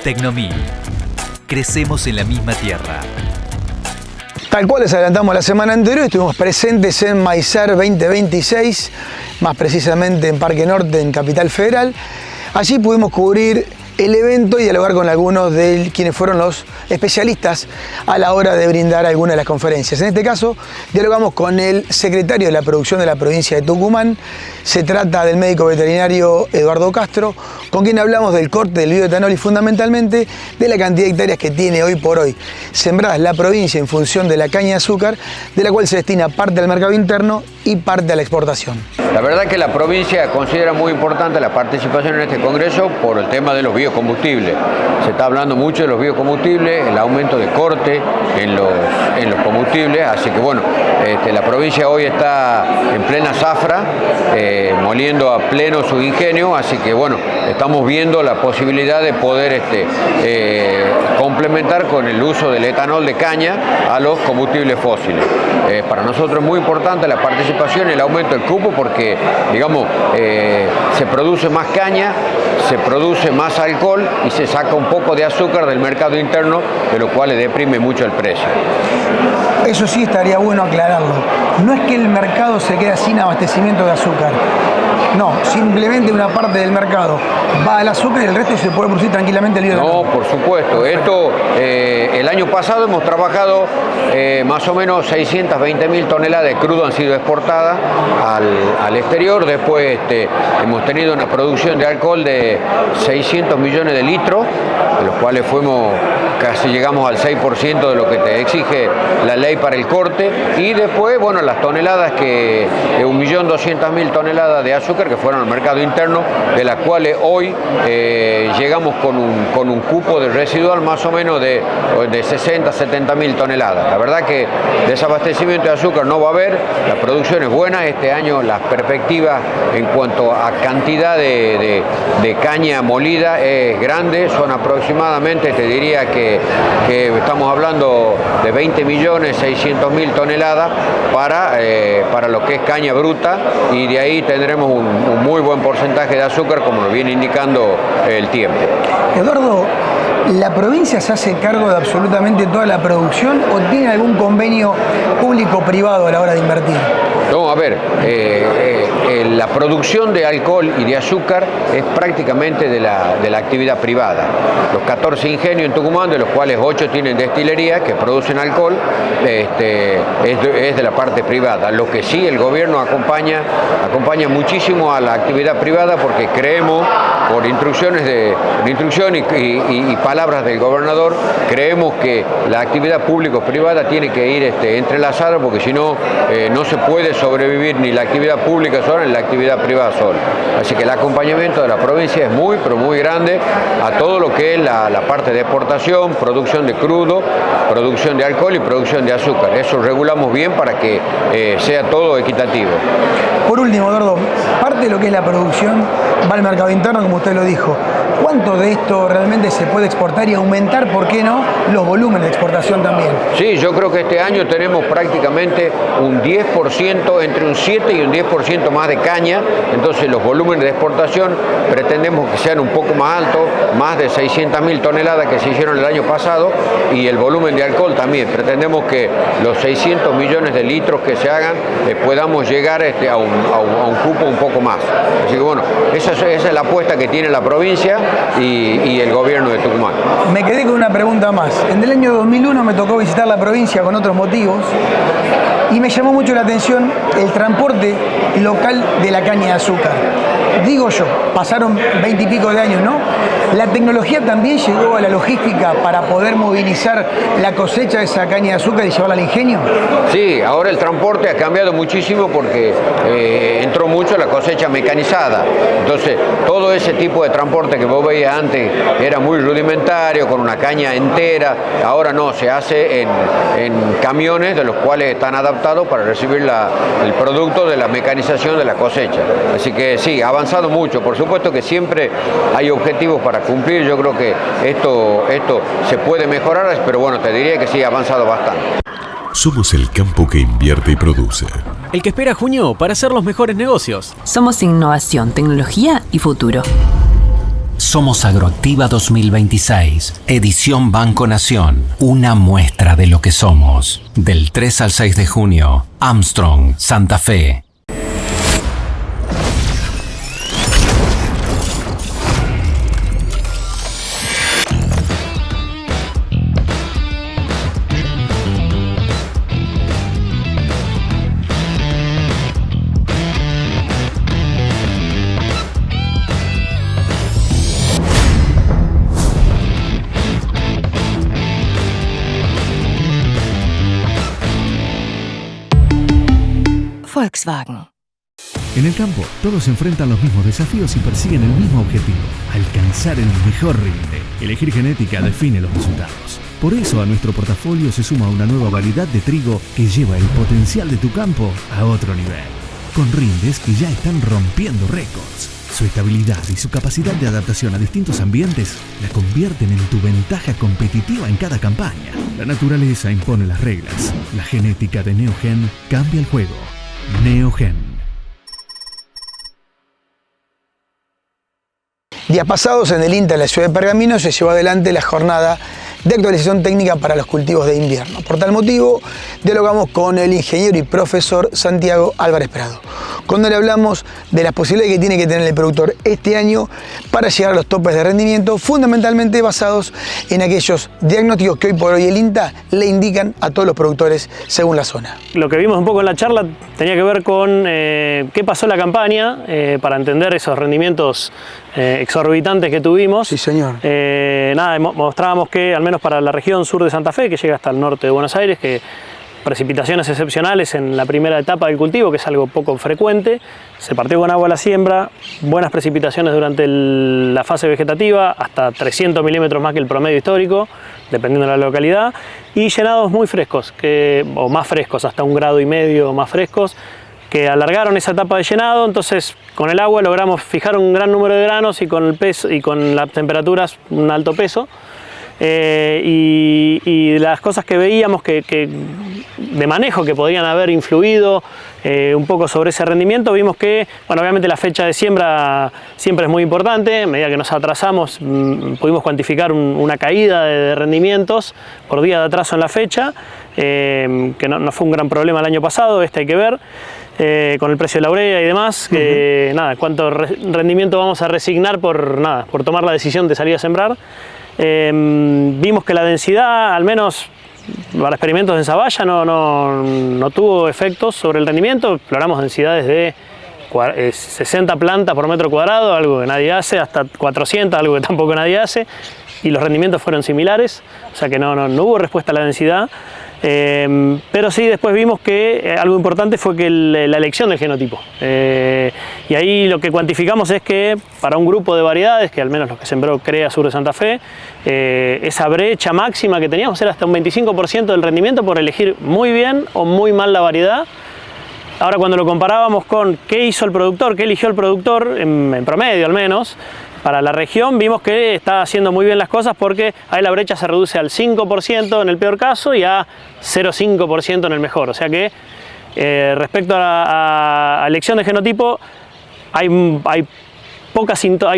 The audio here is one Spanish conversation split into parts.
Tecnomil. Crecemos en la misma tierra. Tal cual les adelantamos la semana anterior, estuvimos presentes en Maicer 2026, más precisamente en Parque Norte, en Capital Federal. Allí pudimos cubrir el evento y dialogar con algunos de quienes fueron los especialistas a la hora de brindar algunas de las conferencias. En este caso, dialogamos con el secretario de la producción de la provincia de Tucumán. Se trata del médico veterinario Eduardo Castro, con quien hablamos del corte del bioetanol y fundamentalmente de la cantidad de hectáreas que tiene hoy por hoy sembradas la provincia en función de la caña de azúcar, de la cual se destina parte al mercado interno y parte a la exportación. La verdad que la provincia considera muy importante la participación en este congreso por el tema de los biocombustibles. Se está hablando mucho de los biocombustibles, el aumento de corte en los combustibles, así que bueno, la provincia hoy está en plena zafra, moliendo a pleno su ingenio, así que bueno, estamos viendo la posibilidad de poder complementar con el uso del etanol de caña a los combustibles fósiles. Para nosotros es muy importante la participación y el aumento del cupo porque, digamos, se produce más caña, se produce más alcohol y se saca un poco de azúcar del mercado interno, de lo cual le deprime mucho el precio. Eso sí estaría bueno aclararlo. No es que el mercado se queda sin abastecimiento de azúcar. No, simplemente una parte del mercado va al azúcar y el resto se puede producir tranquilamente el bioetanol. No, por supuesto. Esto, el año pasado hemos trabajado más o menos 620.000 toneladas de crudo han sido exportadas al exterior. Después hemos tenido una producción de alcohol de 600 millones de litros, de los cuales casi llegamos al 6% de lo que te exige la ley para el corte. Y después, bueno, las toneladas de 1.200.000 toneladas de azúcar que fueron al mercado interno, de las cuales hoy llegamos con un cupo de residual más o menos de 60.000-70.000 toneladas. La verdad que desabastecimiento de azúcar no va a haber, la producción es buena, este año las perspectivas en cuanto a cantidad de caña molida es grande, son aproximadamente, te diría que estamos hablando de 20.600.000 toneladas para lo que es caña bruta, y de ahí tendremos un muy buen porcentaje de azúcar, como nos viene indicando el tiempo. Eduardo, ¿la provincia se hace cargo de absolutamente toda la producción o tiene algún convenio público-privado a la hora de invertir? No, a ver, la producción de alcohol y de azúcar es prácticamente de la actividad privada. Los 14 ingenios en Tucumán, de los cuales 8 tienen destilería que producen alcohol, es de la parte privada. Lo que sí el gobierno acompaña muchísimo a la actividad privada, porque creemos, por instrucción y palabras del gobernador, creemos que la actividad público-privada tiene que ir entrelazada, porque si no, no se puede sobrevivir ni la actividad pública sola ni la actividad privada sola. Así que el acompañamiento de la provincia es muy, pero muy grande a todo lo que es la parte de exportación, producción de crudo, producción de alcohol y producción de azúcar. Eso regulamos bien para que sea todo equitativo. Por último, Eduardo, parte de lo que es la producción va al mercado interno, como usted lo dijo. ¿Cuánto de esto realmente se puede exportar y aumentar, por qué no, los volúmenes de exportación también? Sí, yo creo que este año tenemos prácticamente un 10%, entre un 7 y un 10% más de caña, entonces los volúmenes de exportación pretendemos que sean un poco más altos, más de 600.000 toneladas que se hicieron el año pasado, y el volumen de alcohol también. Pretendemos que los 600 millones de litros que se hagan podamos llegar a un cupo un poco más. Así que bueno, esa es la apuesta que tiene la provincia y el gobierno de Tucumán. Me quedé con una pregunta más. En el año 2001 me tocó visitar la provincia con otros motivos y me llamó mucho la atención el transporte local de la caña de azúcar. Digo yo, pasaron 20 y pico de años, ¿no? ¿La tecnología también llegó a la logística para poder movilizar la cosecha de esa caña de azúcar y llevarla al ingenio? Sí, ahora el transporte ha cambiado muchísimo porque entró mucho la cosecha mecanizada. Entonces, todo ese tipo de transporte que vos veías antes era muy rudimentario, con una caña entera. Ahora no, se hace en camiones, de los cuales están adaptados para recibir el producto de la mecanización de la cosecha. Así que sí, ha avanzado mucho. Por supuesto que siempre hay objetivos para cumplir. Yo creo que esto se puede mejorar, pero bueno, te diría que sí, ha avanzado bastante. Somos el campo que invierte y produce. El que espera junio para hacer los mejores negocios. Somos innovación, tecnología y futuro. Somos Agroactiva 2026, edición Banco Nación, una muestra de lo que somos. Del 3 al 6 de junio, Armstrong, Santa Fe. Volkswagen. En el campo, todos enfrentan los mismos desafíos y persiguen el mismo objetivo: alcanzar el mejor rinde. Elegir genética define los resultados. Por eso a nuestro portafolio se suma una nueva variedad de trigo que lleva el potencial de tu campo a otro nivel. Con rindes que ya están rompiendo récords. Su estabilidad y su capacidad de adaptación a distintos ambientes la convierten en tu ventaja competitiva en cada campaña. La naturaleza impone las reglas. La genética de Neogen cambia el juego. Neogen. Días pasados en el INTA de la ciudad de Pergamino se llevó adelante la jornada de actualización técnica para los cultivos de invierno. Por tal motivo, dialogamos con el ingeniero y profesor Santiago Álvarez Prado, cuando le hablamos de las posibilidades que tiene que tener el productor este año para llegar a los topes de rendimiento, fundamentalmente basados en aquellos diagnósticos que hoy por hoy el INTA le indican a todos los productores según la zona. Lo que vimos un poco en la charla tenía que ver con qué pasó en la campaña para entender esos rendimientos exorbitantes que tuvimos. Sí, señor. Nada, mostrábamos que al menos para la región sur de Santa Fe, que llega hasta el norte de Buenos Aires, que precipitaciones excepcionales en la primera etapa del cultivo, que es algo poco frecuente. Se partió con agua a la siembra, buenas precipitaciones durante la fase vegetativa, hasta 300 milímetros más que el promedio histórico, dependiendo de la localidad, y llenados muy frescos, o más frescos, hasta 1,5 grados más frescos, que alargaron esa etapa de llenado. Entonces con el agua logramos fijar un gran número de granos y con el peso y con las temperaturas un alto peso. Y las cosas que veíamos de manejo que podrían haber influido un poco sobre ese rendimiento, vimos que, bueno, obviamente la fecha de siembra siempre es muy importante. A medida que nos atrasamos pudimos cuantificar una caída de rendimientos por día de atraso en la fecha, que no fue un gran problema el año pasado. Hay que ver con el precio de la urea y demás, nada, cuánto rendimiento vamos a resignar por tomar la decisión de salir a sembrar. Vimos que la densidad, al menos para experimentos en Zavalla, no tuvo efectos sobre el rendimiento. Exploramos densidades de 60 plantas por metro cuadrado, algo que nadie hace, hasta 400, algo que tampoco nadie hace, y los rendimientos fueron similares, o sea que no hubo respuesta a la densidad. Pero sí, después vimos que algo importante fue que la elección del genotipo. Y ahí lo que cuantificamos es que para un grupo de variedades, que al menos los que sembró CREA Sur de Santa Fe, esa brecha máxima que teníamos era hasta un 25% del rendimiento por elegir muy bien o muy mal la variedad. Ahora, cuando lo comparábamos con qué hizo el productor, qué eligió el productor, en promedio al menos, para la región, vimos que está haciendo muy bien las cosas, porque ahí la brecha se reduce al 5% en el peor caso y a 0,5% en el mejor. O sea que respecto a elección de genotipo, hay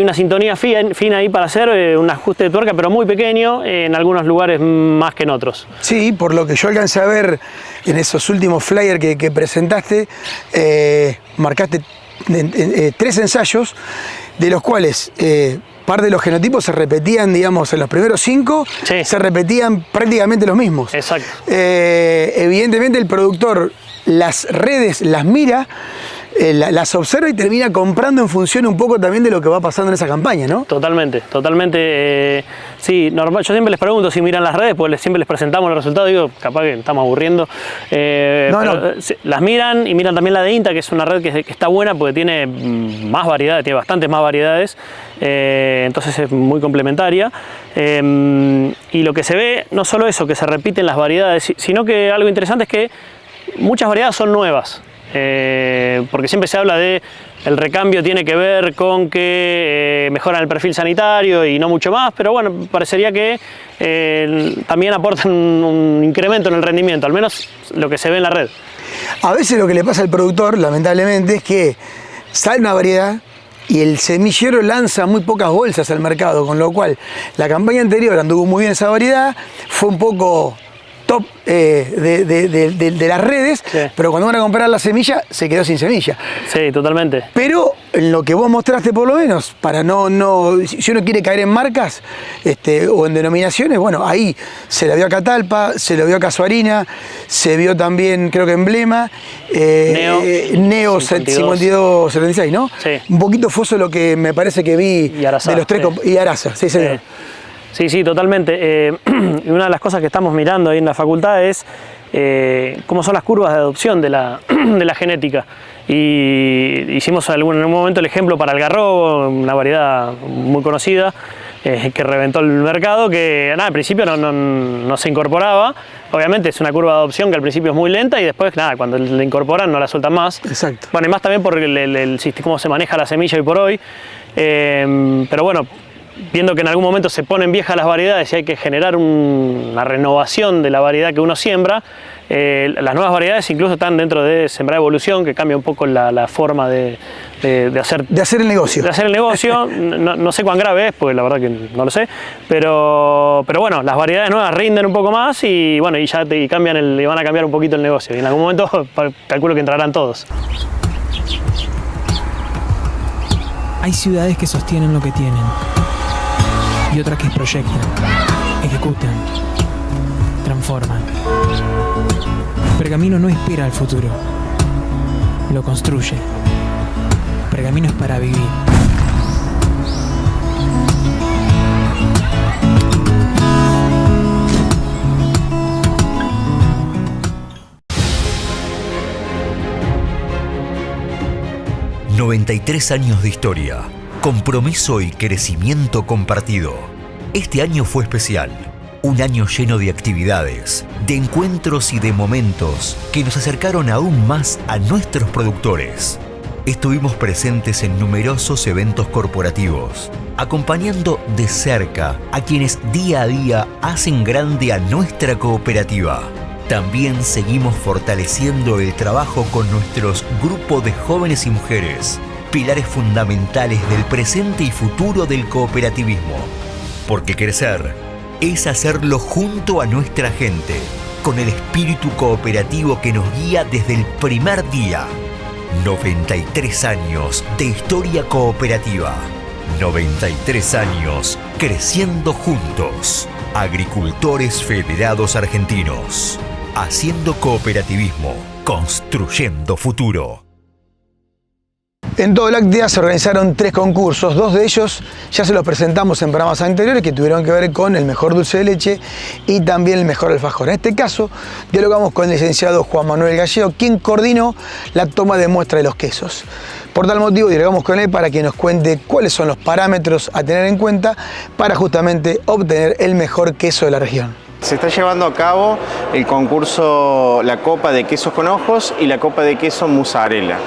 una sintonía fina ahí para hacer un ajuste de tuerca, pero muy pequeño, en algunos lugares más que en otros. Sí, por lo que yo alcancé a ver en esos últimos flyers que presentaste, marcaste 3 ensayos, de los cuales parte de los genotipos se repetían, digamos, en los primeros 5, sí, se repetían prácticamente los mismos. Exacto. Evidentemente el productor las redes las mira, las observa y termina comprando en función un poco también de lo que va pasando en esa campaña, ¿no? Totalmente, totalmente. Sí, normal. Yo siempre les pregunto si miran las redes, porque siempre les presentamos los resultados. Digo, capaz que estamos aburriendo. Las miran, y miran también la de INTA, que es una red que está buena porque tiene más variedades, tiene bastantes más variedades. Entonces es muy complementaria. Y lo que se ve, no solo eso, que se repiten las variedades, sino que algo interesante es que muchas variedades son nuevas. porque siempre se habla de el recambio tiene que ver con que mejoran el perfil sanitario y no mucho más, pero bueno, parecería que también aportan un incremento en el rendimiento, al menos lo que se ve en la red. A veces lo que le pasa al productor, lamentablemente, es que sale una variedad y el semillero lanza muy pocas bolsas al mercado, con lo cual la campaña anterior anduvo muy bien esa variedad, fue un poco top de las redes, sí. Pero cuando van a comprar la semilla, se quedó sin semilla. Sí, totalmente. Pero en lo que vos mostraste por lo menos, para si uno quiere caer en marcas o en denominaciones, bueno, ahí se la vio a Catalpa, se lo vio a Casuarina, se vio también, creo que Emblema, Neo 5276, ¿no? Sí. Un poquito fue eso lo que me parece que vi de los tres, sí. Y Arasa, sí, señor. Sí, totalmente. Y una de las cosas que estamos mirando ahí en la facultad es cómo son las curvas de adopción de la genética. Y hicimos en un momento el ejemplo para algarrobo, una variedad muy conocida, que reventó el mercado, que al principio no se incorporaba. Obviamente es una curva de adopción que al principio es muy lenta y después, cuando la incorporan no la sueltan más. Exacto. Bueno, y más también por cómo se maneja la semilla hoy por hoy. Pero bueno, viendo que en algún momento se ponen viejas las variedades y hay que generar una renovación de la variedad que uno siembra, las nuevas variedades incluso están dentro de Sembrada Evolución, que cambia un poco la forma de hacer el negocio. De hacer el negocio, no sé cuán grave es, porque la verdad que no lo sé, pero bueno, las variedades nuevas rinden un poco más y bueno, y van a cambiar un poquito el negocio. Y en algún momento calculo que entrarán todos. Hay ciudades que sostienen lo que tienen y otras que proyectan, ejecutan, transforman. Pergamino no espera al futuro, lo construye. Pergamino es para vivir. ...93 años de historia... compromiso y crecimiento compartido. Este año fue especial. Un año lleno de actividades, de encuentros y de momentos que nos acercaron aún más a nuestros productores. Estuvimos presentes en numerosos eventos corporativos, acompañando de cerca a quienes día a día hacen grande a nuestra cooperativa. También seguimos fortaleciendo el trabajo con nuestros grupos de jóvenes y mujeres, pilares fundamentales del presente y futuro del cooperativismo. Porque crecer es hacerlo junto a nuestra gente, con el espíritu cooperativo que nos guía desde el primer día. 93 años de historia cooperativa. 93 años creciendo juntos. Agricultores Federados Argentinos. Haciendo cooperativismo, construyendo futuro. En todo Láctea se organizaron 3 concursos, 2 de ellos ya se los presentamos en programas anteriores que tuvieron que ver con el mejor dulce de leche y también el mejor alfajor. En este caso, dialogamos con el licenciado Juan Manuel Gallego, quien coordinó la toma de muestra de los quesos. Por tal motivo, dialogamos con él para que nos cuente cuáles son los parámetros a tener en cuenta para justamente obtener el mejor queso de la región. Se está llevando a cabo el concurso, la Copa de Quesos con Ojos y la Copa de Queso Mozzarella,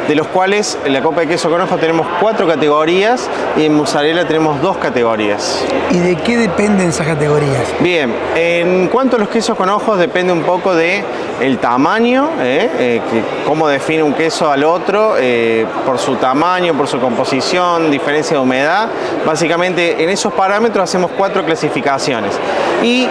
de los cuales en la Copa de Queso con Ojos tenemos 4 categorías y en Mozzarella tenemos 2 categorías. ¿Y de qué dependen esas categorías? Bien, en cuanto a los quesos con ojos depende un poco de el tamaño, cómo define un queso al otro, por su tamaño, por su composición, diferencia de humedad. Básicamente en esos parámetros hacemos 4 clasificaciones. Y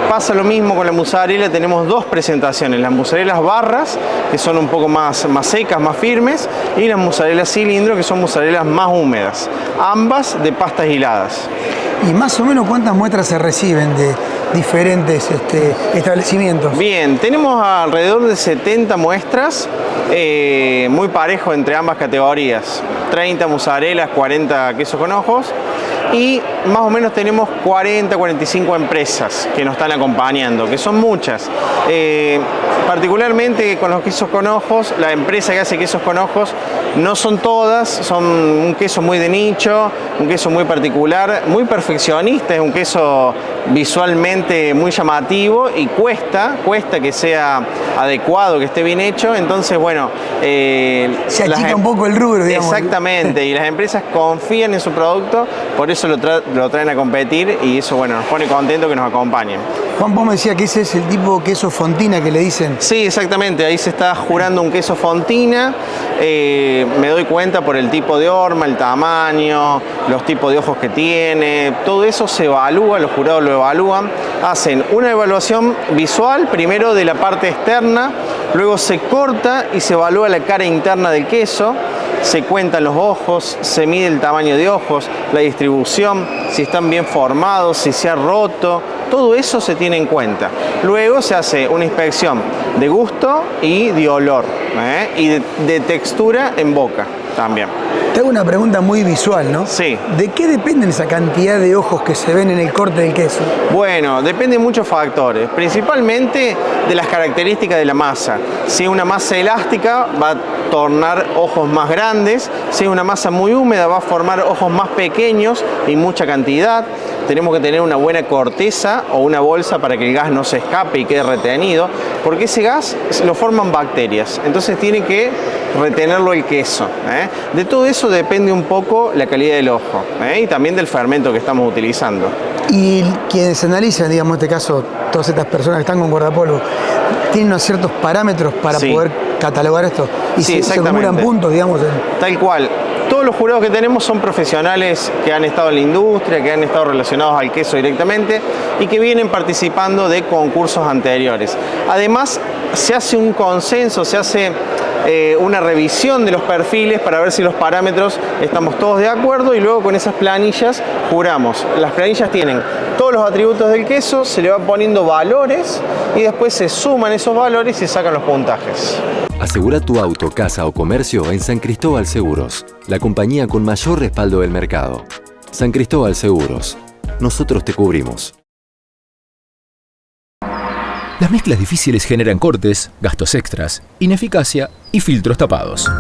pasa lo mismo con la mozzarella, tenemos 2 presentaciones, las mozzarellas barras, que son un poco más secas, más firmes, y las mozzarellas cilindro, que son mozzarellas más húmedas, ambas de pastas hiladas. ¿Y más o menos cuántas muestras se reciben de diferentes establecimientos? Bien, tenemos alrededor de 70 muestras, muy parejo entre ambas categorías, 30 mozzarellas, 40 quesos con ojos, y más o menos tenemos 40, 45 empresas que nos están acompañando, que son muchas. Particularmente con los quesos con ojos, la empresa que hace quesos con ojos No son todas, son un queso muy de nicho, un queso muy particular, muy perfeccionista, es un queso visualmente muy llamativo y cuesta que sea adecuado, que esté bien hecho. Entonces, bueno, se achica un poco el rubro, digamos. Exactamente, y las empresas confían en su producto, por eso lo traen a competir, y eso, bueno, nos pone contentos que nos acompañen. Juan, vos me decías que ese es el tipo queso Fontina que le dicen. Sí, exactamente, ahí se está jurando un queso Fontina. Me doy cuenta por el tipo de horma, el tamaño, los tipos de ojos que tiene, todo eso se evalúa, los jurados lo evalúan, hacen una evaluación visual, primero de la parte externa, luego se corta y se evalúa la cara interna del queso, se cuentan los ojos, se mide el tamaño de ojos, la distribución, si están bien formados, si se ha roto, todo eso se tiene en cuenta. Luego se hace una inspección de gusto y de olor, y de textura en boca también. Te hago una pregunta muy visual, ¿no? Sí. ¿De qué dependen esa cantidad de ojos que se ven en el corte del queso? Bueno, depende de muchos factores, principalmente de las características de la masa. Si es una masa elástica, va a tornar ojos más grandes. Si es una masa muy húmeda, va a formar ojos más pequeños y mucha cantidad. Tenemos que tener una buena corteza o una bolsa para que el gas no se escape y quede retenido, porque ese gas lo forman bacterias, entonces tiene que retenerlo el queso. De todo eso depende un poco la calidad del ojo, y también del fermento que estamos utilizando. Y quienes analizan, digamos, en este caso, todas estas personas que están con guardapolvo, tienen unos ciertos parámetros para poder catalogar esto. Y sí, se acumulan puntos, digamos. Tal cual. Todos los jurados que tenemos son profesionales que han estado en la industria, que han estado relacionados al queso directamente y que vienen participando de concursos anteriores. Además, se hace un consenso, se hace una revisión de los perfiles para ver si los parámetros estamos todos de acuerdo, y luego con esas planillas juramos. Las planillas tienen todos los atributos del queso, se le van poniendo valores y después se suman esos valores y se sacan los puntajes. Asegura tu auto, casa o comercio en San Cristóbal Seguros, la compañía con mayor respaldo del mercado. San Cristóbal Seguros. Nosotros te cubrimos. Las mezclas difíciles generan cortes, gastos extras, ineficacia y filtros tapados.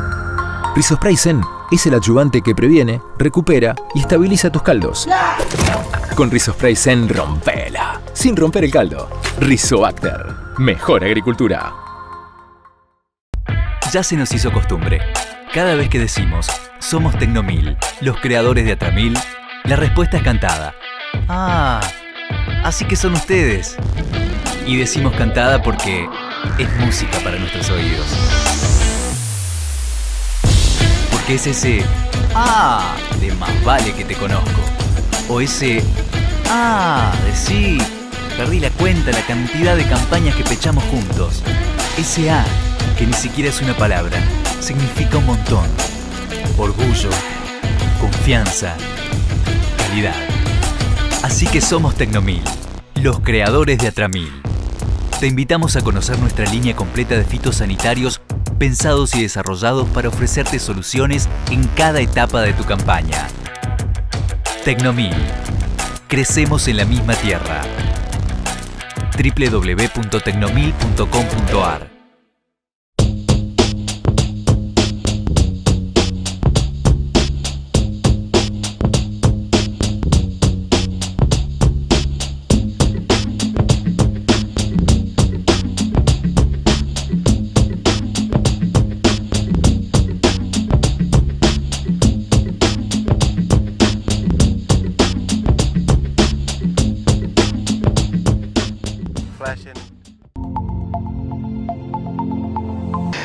Risospray Zen es el adyuvante que previene, recupera y estabiliza tus caldos. Con Risospray Zen rompela, sin romper el caldo. Rizobacter, mejor agricultura. Ya se nos hizo costumbre. Cada vez que decimos somos Tecnomil, los creadores de Atramil, la respuesta es cantada. Ah, así que son ustedes. Y decimos cantada porque es música para nuestros oídos. Porque es ese ah de más vale que te conozco. O ese ah de sí, perdí la cuenta la cantidad de campañas que pechamos juntos. Ese ah que ni siquiera es una palabra, significa un montón. Orgullo, confianza, calidad. Así que somos Tecnomil, los creadores de Atramil. Te invitamos a conocer nuestra línea completa de fitosanitarios pensados y desarrollados para ofrecerte soluciones en cada etapa de tu campaña. Tecnomil. Crecemos en la misma tierra. www.tecnomil.com.ar.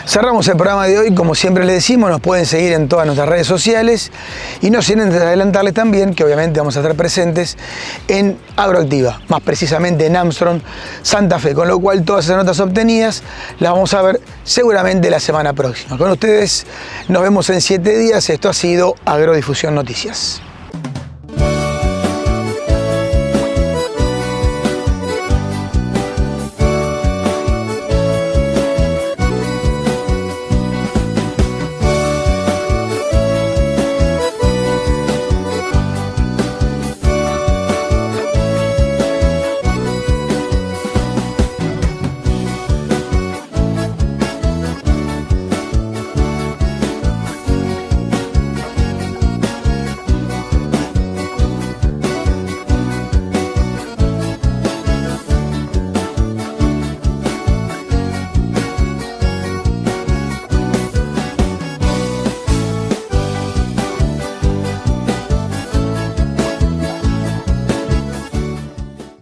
Cerramos el programa de hoy, como siempre les decimos, nos pueden seguir en todas nuestras redes sociales y no sin adelantarles también que obviamente vamos a estar presentes en Agroactiva, más precisamente en Armstrong, Santa Fe, con lo cual todas esas notas obtenidas las vamos a ver seguramente la semana próxima. Con ustedes nos vemos en 7 días, esto ha sido Agrodifusión Noticias.